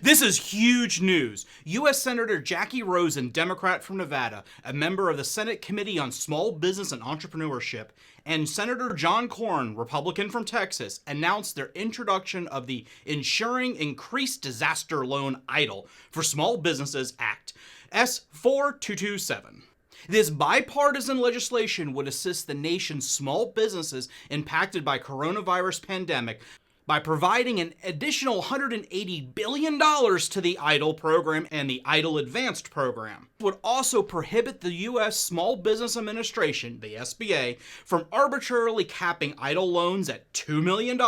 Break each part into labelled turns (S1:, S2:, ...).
S1: This is huge news. U.S. Senator Jacky Rosen, Democrat from Nevada, a member of the Senate Committee on Small Business and Entrepreneurship, and Senator John Cornyn, Republican from Texas, announced their introduction of the Ensuring Increased Disaster Loan EIDL for Small Businesses Act, S4227. This bipartisan legislation would assist the nation's small businesses impacted by coronavirus pandemic by providing an additional $180 billion to the EIDL program and the EIDL Advance program. It would also prohibit the U.S. Small Business Administration, the SBA, from arbitrarily capping EIDL loans at $2 million,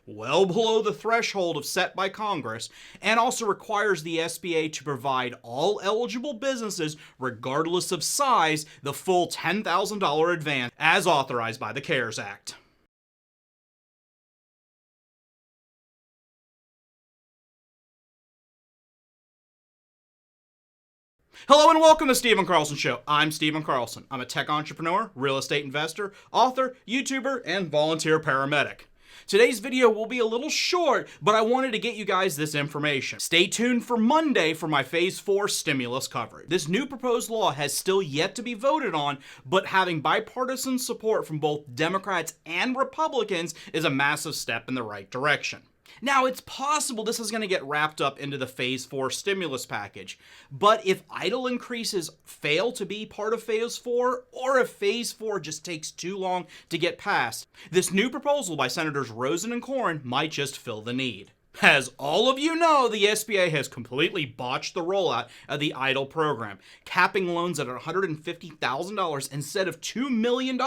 S1: well below the threshold set by Congress, and also requires the SBA to provide all eligible businesses, regardless of size, the full $10,000 advance as authorized by the CARES Act. Hello and welcome to Stephen Carlson Show. I'm Stephen Carlson. I'm a tech entrepreneur, real estate investor, author, YouTuber, and volunteer paramedic. Today's video will be a little short, but I wanted to get you guys this information. Stay tuned for Monday for my Phase 4 stimulus coverage. This new proposed law has still yet to be voted on, but having bipartisan support from both Democrats and Republicans is a massive step in the right direction. Now, it's possible this is going to get wrapped up into the Phase 4 stimulus package, but if EIDL increases fail to be part of Phase 4, or if Phase 4 just takes too long to get passed, this new proposal by Senators Rosen and Cornyn might just fill the need. As all of you know, the SBA has completely botched the rollout of the EIDL program, capping loans at $150,000 instead of $2 million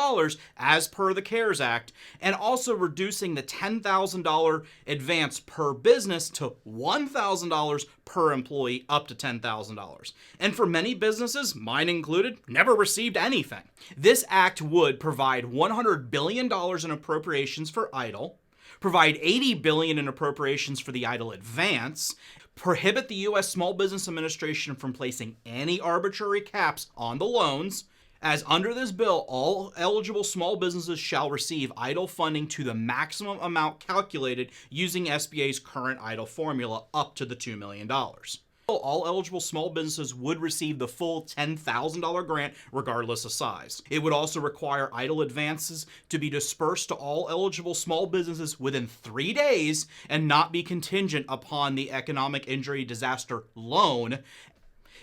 S1: as per the CARES Act, and also reducing the $10,000 advance per business to $1,000 per employee up to $10,000. And for many businesses, mine included, never received anything. This act would provide $100 billion in appropriations for EIDL, provide $80 billion in appropriations for the EIDL Advance, prohibit the U.S. Small Business Administration from placing any arbitrary caps on the loans, as under this bill, all eligible small businesses shall receive EIDL funding to the maximum amount calculated using SBA's current EIDL formula up to the $2 million. All eligible small businesses would receive the full $10,000 grant regardless of size. It would also require EIDL advances to be dispersed to all eligible small businesses within 3 days and not be contingent upon the economic injury disaster loan.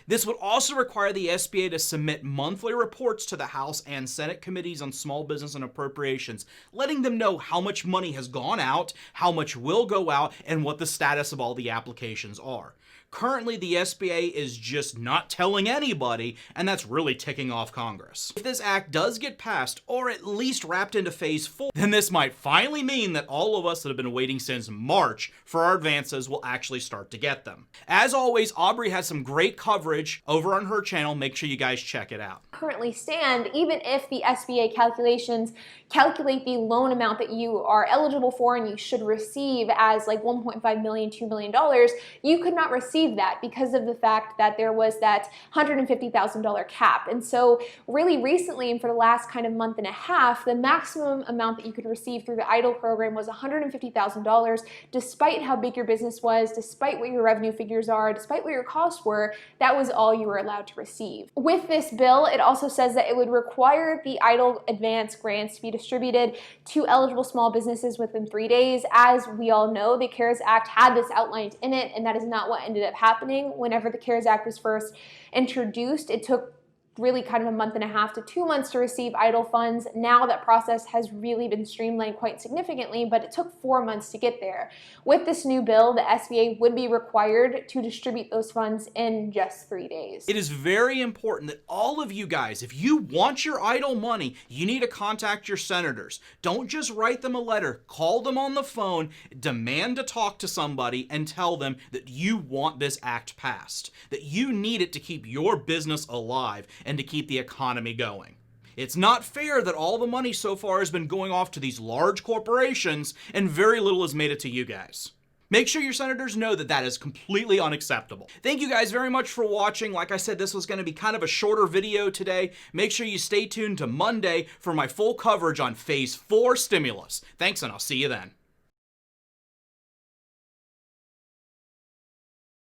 S1: This would also require the SBA to submit monthly reports to the House and Senate committees on small business and appropriations, letting them know how much money has gone out, how much will go out, and what the status of all the applications are. Currently, the SBA is just not telling anybody, and that's really ticking off Congress. If this act does get passed, or at least wrapped into Phase 4, then this might finally mean that all of us that have been waiting since March for our advances will actually start to get them. As always, Aubrey has some great coverage over on her channel. Make sure you guys check it out.
S2: Currently stand, even if the SBA calculations calculate the loan amount that you are eligible for and you should receive as like $1.5 million, $2 million, you could not receive that because of the fact that there was that $150,000 cap. And so really recently, and for the last kind of month and a half, the maximum amount that you could receive through the EIDL program was $150,000, despite how big your business was, despite what your revenue figures are, despite what your costs were, that was all you were allowed to receive. With this bill, it also says that it would require the EIDL Advance grants to be distributed to eligible small businesses within 3 days. As we all know, the CARES Act had this outlined in it, and that is not what ended up happening. Whenever the CARES Act was first introduced, it took really kind of a month and a half to 2 months to receive EIDL funds. Now that process has really been streamlined quite significantly, but it took 4 months to get there. With this new bill, the SBA would be required to distribute those funds in just 3 days.
S1: It is very important that all of you guys, if you want your EIDL money, you need to contact your senators. Don't just write them a letter. Call them on the phone, demand to talk to somebody, and tell them that you want this act passed, that you need it to keep your business alive and to keep the economy going. It's not fair that all the money so far has been going off to these large corporations and very little has made it to you guys. Make sure your senators know that that is completely unacceptable. Thank you guys very much for watching. Like I said, this was going to be kind of a shorter video today. Make sure you stay tuned to Monday for my full coverage on Phase 4 stimulus. Thanks, and I'll see you then.